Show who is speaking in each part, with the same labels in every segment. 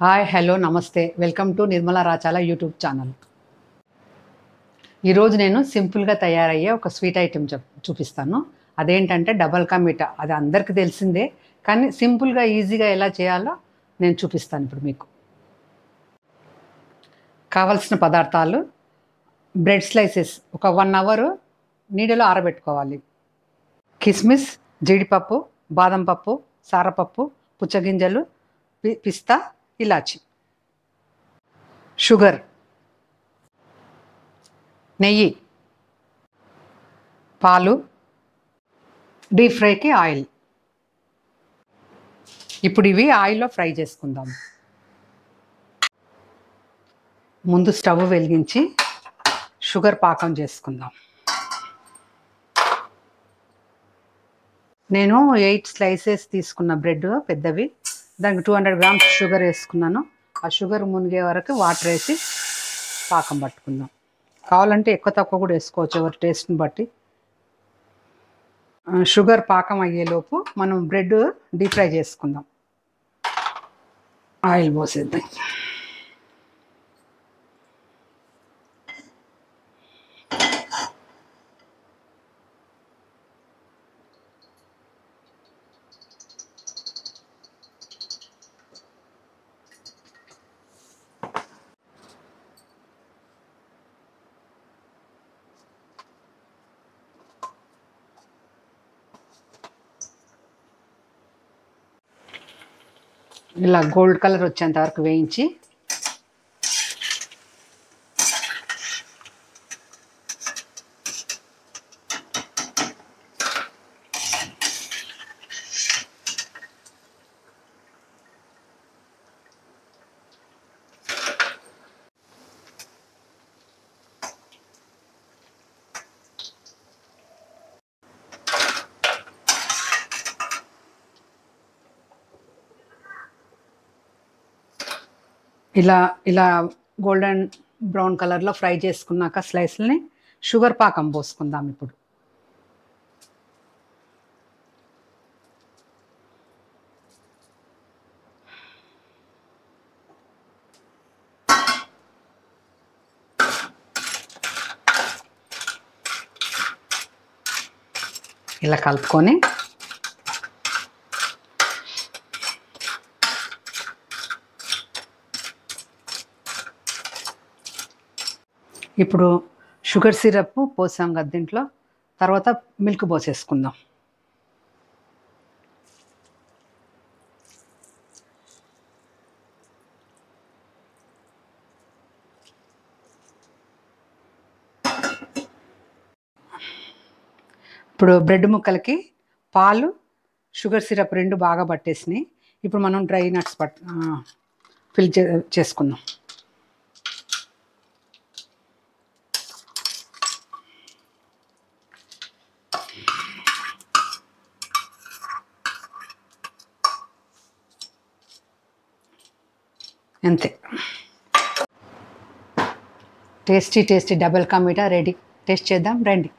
Speaker 1: Hi hello నమస్తే welcome to Nirmala Rachala YouTube channel. ఈరోజు నేను సింపుల్గా తయారయ్యే ఒక స్వీట్ ఐటెం చూపిస్తాను. అదేంటంటే డబల్ కా మీఠా. అది అందరికీ తెలిసిందే, కానీ సింపుల్గా ఈజీగా ఎలా చేయాలో నేను చూపిస్తాను ఇప్పుడు మీకు. కావలసిన పదార్థాలు: బ్రెడ్ స్లైసెస్ ఒక 1 అవర్ నీడలో ఆరబెట్టుకోవాలి, కిస్మిస్, జీడిపప్పు, బాదం పప్పు, సారపప్పు, పుచ్చగింజలు, పిస్తా, ఇలాచి, షుగర్, నెయ్యి, పాలు, డీప్ ఫ్రైకి ఆయిల్. ఇప్పుడు ఇవి ఆయిల్లో ఫ్రై చేసుకుందాం. ముందు స్టవ్ వెలిగించి షుగర్ పాకం చేసుకుందాం. నేను 8 స్లైసెస్ తీసుకున్న బ్రెడ్ పెద్దవి, దానికి 200 గ్రామ్స్ షుగర్ వేసుకున్నాను. ఆ షుగర్ మునిగే వరకు వాటర్ వేసి పాకం పట్టుకుందాం. కావాలంటే ఎక్కువ తక్కువ కూడా వేసుకోవచ్చు, ఎవరి టేస్ట్ని బట్టి. షుగర్ పాకం అయ్యేలోపు మనం బ్రెడ్ డీప్ ఫ్రై చేసుకుందాం. ఆయిల్ పోసేద్దాం. ఇలా గోల్డ్ కలర్ వచ్చేంత వరకు వేయించి ఇలా ఇలా గోల్డెన్ బ్రౌన్ కలర్లో ఫ్రై చేసుకున్నాక స్లైస్ని షుగర్ పాకం పోసుకుందాం. ఇప్పుడు ఇలా కలుపుకొని ఇప్పుడు షుగర్ సిరప్ పోసాం కదా దీంట్లో, తర్వాత మిల్క్ పోసేసుకుందాం. ఇప్పుడు బ్రెడ్ ముక్కలకి పాలు, షుగర్ సిరప్ రెండు బాగా పట్టేసినాయి. ఇప్పుడు మనం డ్రై నట్స్ ఫిల్ చేసుకుందాం. అంతే, tasty tasty double ka meetha ready. Taste చేద్దాం రండి.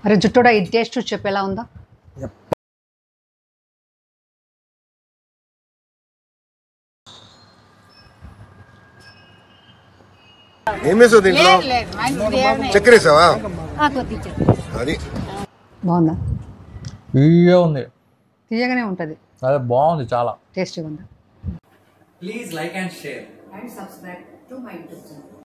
Speaker 1: అరే జుట్టుడా, ఇది టేస్ట్ చెప్పు ఎలా ఉందో.
Speaker 2: ఏమేసావు దీంట్లో? చక్కెర వేసావా? అది
Speaker 1: బాగుందా?
Speaker 3: తీయగా ఉంది.
Speaker 1: తీయగానే ఉంటుంది.
Speaker 3: అదే బాగుంది, చాలా
Speaker 1: టేస్టీగా ఉందా?
Speaker 4: Please like and share.
Speaker 1: And subscribe to my YouTube channel.